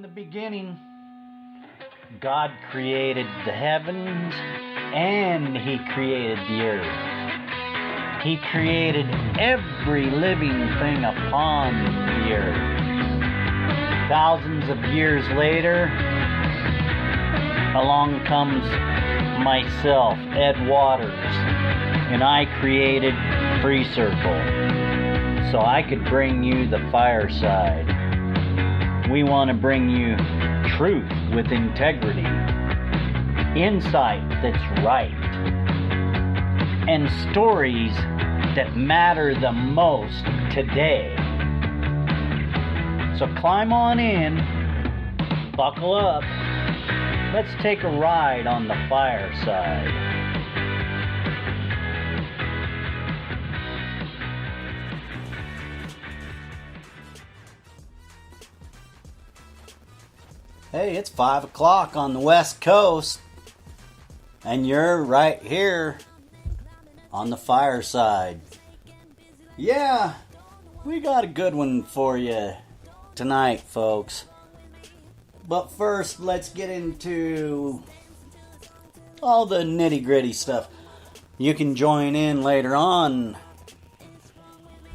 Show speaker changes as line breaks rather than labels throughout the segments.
In the beginning, God created the heavens and He created the earth. He created every living thing upon the earth. Thousands of years later, along comes myself, Ed Waters, and I created FreeCircle so I could bring you the fireside. We want to bring you truth with integrity, insight that's right, and stories that matter the most today. So climb on in, buckle up, let's take a ride on the fireside. Hey, it's 5 o'clock on the West Coast, and you're right here on the fireside. Yeah, we got a good one for you tonight, folks. But first, let's get into all the nitty-gritty stuff. You can join in later on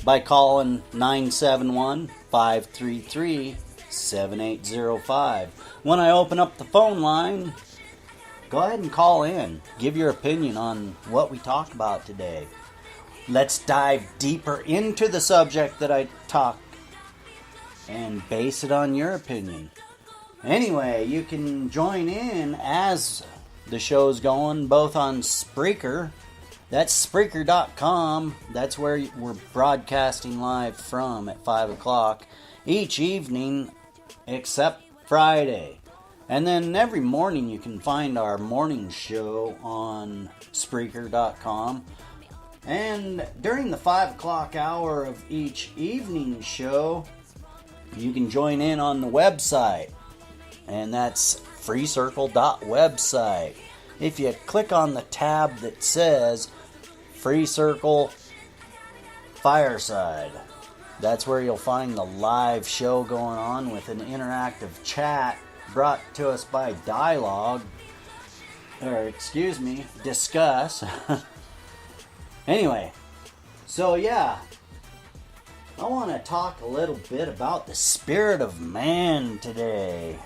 by calling 971-533-7805. When I open up the phone line, go ahead and call in. Give your opinion on what we talked about today. Let's dive deeper into the subject that I talked and base it on your opinion. Anyway, you can join in as the show's going, both on Spreaker. That's Spreaker.com. That's where we're broadcasting live from at 5 o'clock each evening, except Friday. And then every morning you can find our morning show on Spreaker.com. And during the 5 o'clock hour of each evening show, you can join in on the website. And that's FreeCircle.website. If you click on the tab that says FreeCircle Fireside, that's where you'll find the live show going on with an interactive chat brought to us by Discuss. Anyway, so yeah, I want to talk a little bit about the spirit of man today.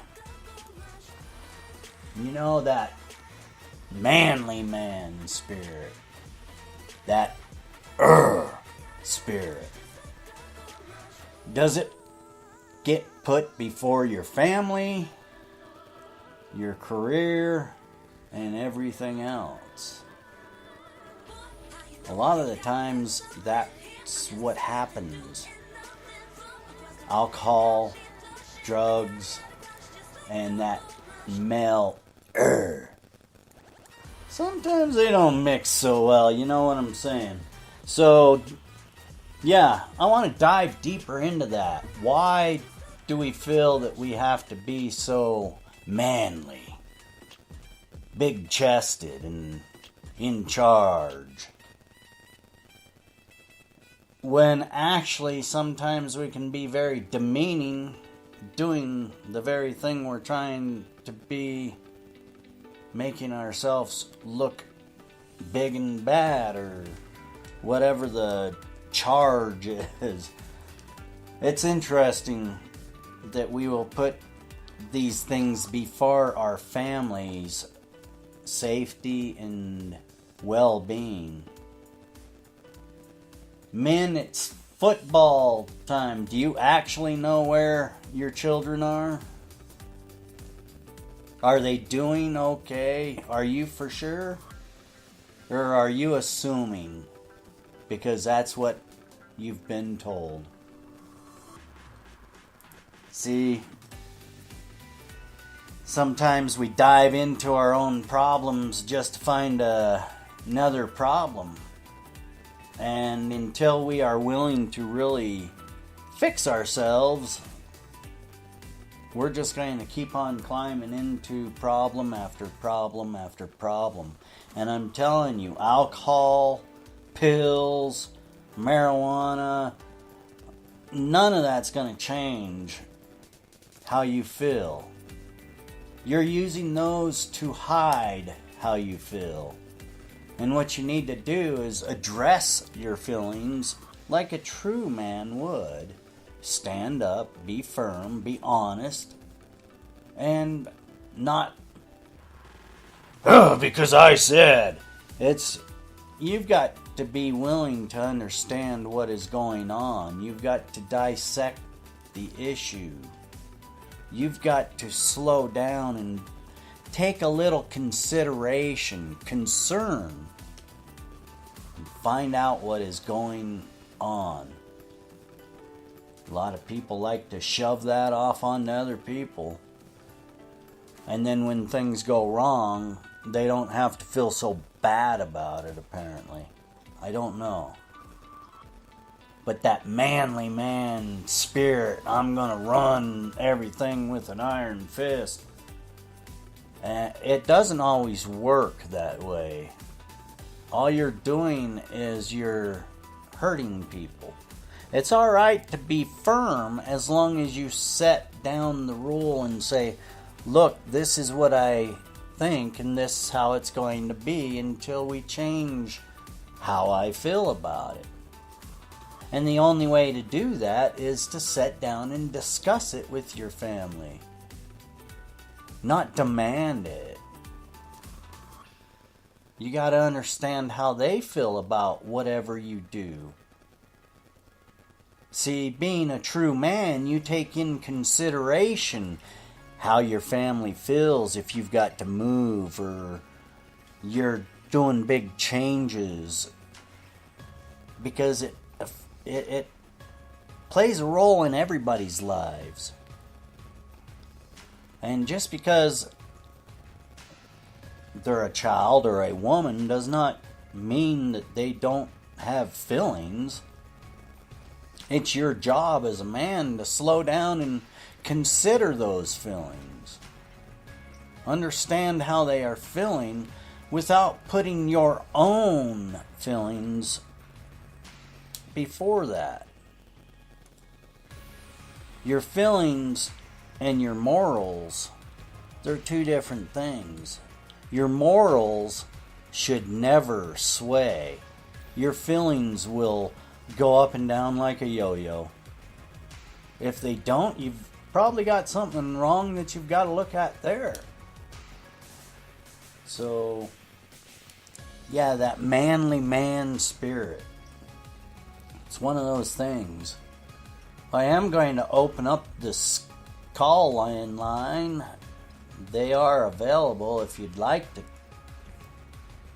You know, that manly man spirit. That spirit. Does it get put before your family, your career, and everything else? A lot of the times that's what happens. Alcohol, drugs, and that male sometimes they don't mix so well, you know what I'm saying? So, yeah, I want to dive deeper into that. Why do we feel that we have to be so manly, big-chested, and in charge, when actually sometimes we can be very demeaning, doing the very thing we're trying to be, making ourselves look big and bad, or whatever the charge is. It's interesting that we will put these things before our families' safety and well-being. Men, it's football time. Do you actually know where your children are? Are they doing okay? Are you for sure? Or are you assuming? Because that's what you've been told. See, sometimes we dive into our own problems just to find another problem. And until we are willing to really fix ourselves, we're just going to keep on climbing into problem after problem after problem. And I'm telling you, alcohol, pills, marijuana, none of that's going to change how you feel. You're using those to hide how you feel. And what you need to do is address your feelings like a true man would. Stand up, be firm, be honest, and not, because I said. You've got to be willing to understand what is going on. You've got to dissect the issue. You've got to slow down and take a little consideration, concern, and find out what is going on. A lot of people like to shove that off onto other people. And then when things go wrong, they don't have to feel so bad about it, apparently. I don't know. But that manly man spirit, I'm going to run everything with an iron fist, it doesn't always work that way. All you're doing is you're hurting people. It's alright to be firm as long as you set down the rule and say, look, this is what I think and this is how it's going to be until we change how I feel about it. And the only way to do that is to sit down and discuss it with your family. Not demand it. You got to understand how they feel about whatever you do. See, being a true man, you take in consideration how your family feels if you've got to move or you're doing big changes. Because it plays a role in everybody's lives. And just because they're a child or a woman does not mean that they don't have feelings. It's your job as a man to slow down and consider those feelings. Understand how they are feeling without putting your own feelings before that. Your feelings and your morals, they're two different things. Your morals should never sway. Your feelings will go up and down like a yo-yo. If they don't, you've probably got something wrong that you've got to look at there. So, yeah, that manly man spirit. It's one of those things. I am going to open up this call-in line. They are available if you'd like to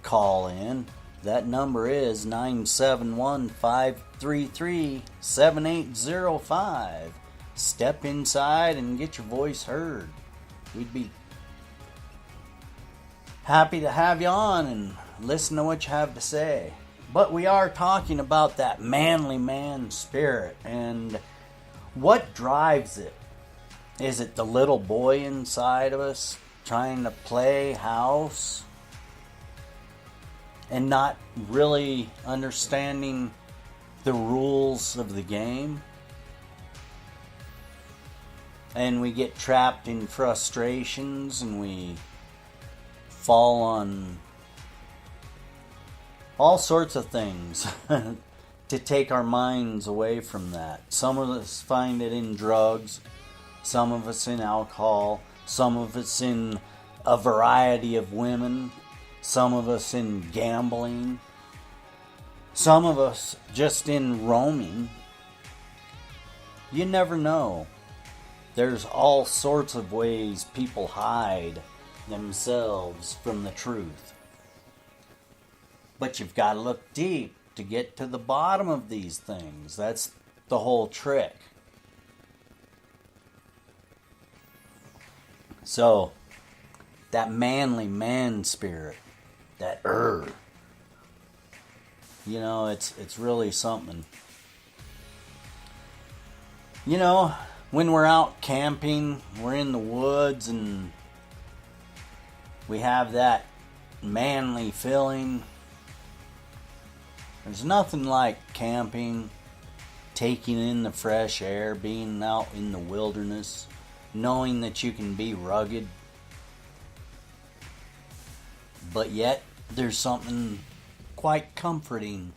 call in. That number is 971-533-7805. Step inside and get your voice heard. We'd be happy to have you on and listen to what you have to say. But we are talking about that manly man spirit and what drives it. Is it the little boy inside of us trying to play house and not really understanding the rules of the game? And we get trapped in frustrations and we fall on all sorts of things to take our minds away from that. Some of us find it in drugs, some of us in alcohol, some of us in a variety of women, some of us in gambling, some of us just in roaming. You never know. There's all sorts of ways people hide themselves from the truth. But you've got to look deep to get to the bottom of these things. That's the whole trick. So, that manly man spirit, that you know, it's really something. You know, when we're out camping, we're in the woods and we have that manly feeling. There's nothing like camping, taking in the fresh air, being out in the wilderness, knowing that you can be rugged, but yet there's something quite comforting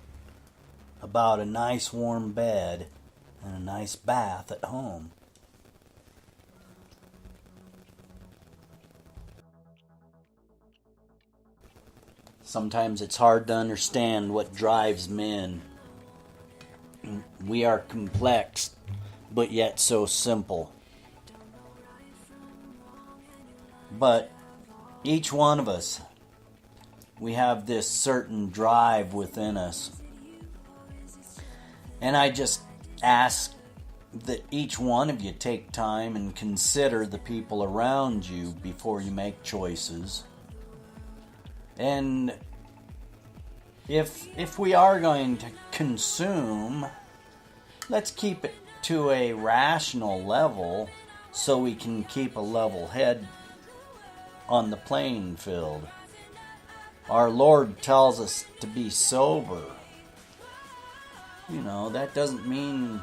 about a nice warm bed and a nice bath at home. Sometimes it's hard to understand what drives men. We are complex, but yet so simple. But each one of us, we have this certain drive within us. And I just ask that each one of you take time and consider the people around you before you make choices. And if we are going to consume, let's keep it to a rational level so we can keep a level head on the playing field. Our Lord tells us to be sober. You know, that doesn't mean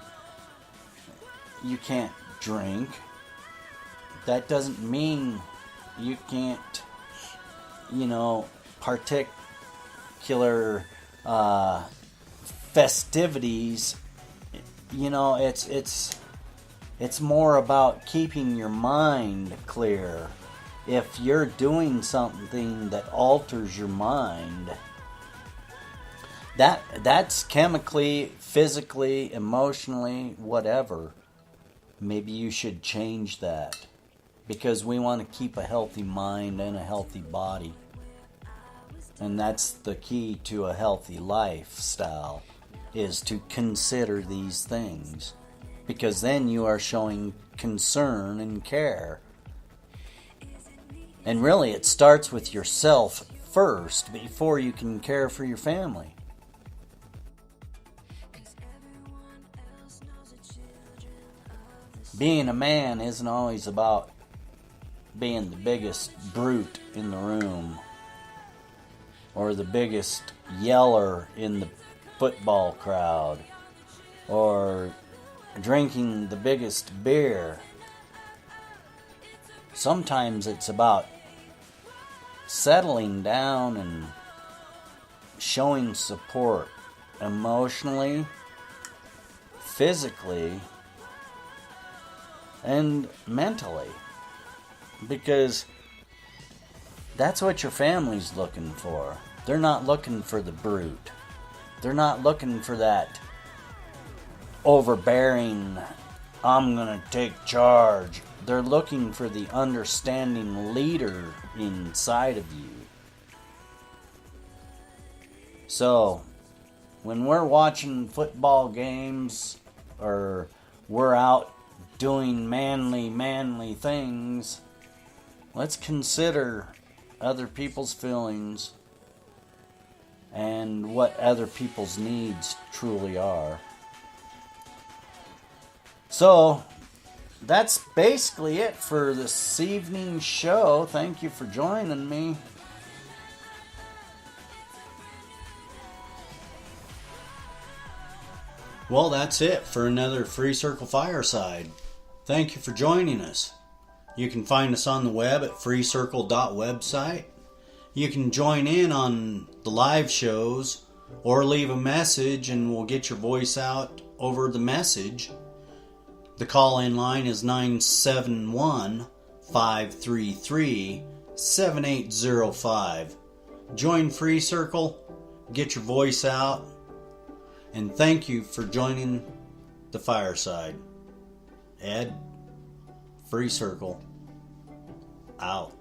you can't drink. That doesn't mean you can't, particular festivities. It's more about keeping your mind clear. If you're doing something that alters your mind, that's chemically, physically, emotionally, whatever. Maybe you should change that, because we want to keep a healthy mind and a healthy body. And that's the key to a healthy lifestyle, is to consider these things, because then you are showing concern and care. And really, it starts with yourself first before you can care for your family. Being a man isn't always about being the biggest brute in the room, or the biggest yeller in the football crowd, or drinking the biggest beer. Sometimes it's about settling down and showing support emotionally, physically, and mentally, because that's what your family's looking for. They're not looking for the brute. They're not looking for that overbearing, I'm gonna take charge. They're looking for the understanding leader inside of you. So, when we're watching football games, or we're out doing manly things, let's consider other people's feelings and what other people's needs truly are. So, that's basically it for this evening's show. Thank you for joining me. Well, that's it for another FreeCircle Fireside. Thank you for joining us. You can find us on the web at freecircle.website. You can join in on the live shows or leave a message and we'll get your voice out over the message. The call-in line is 971-533-7805. Join FreeCircle, get your voice out, and thank you for joining the Fireside. Ed, FreeCircle, out.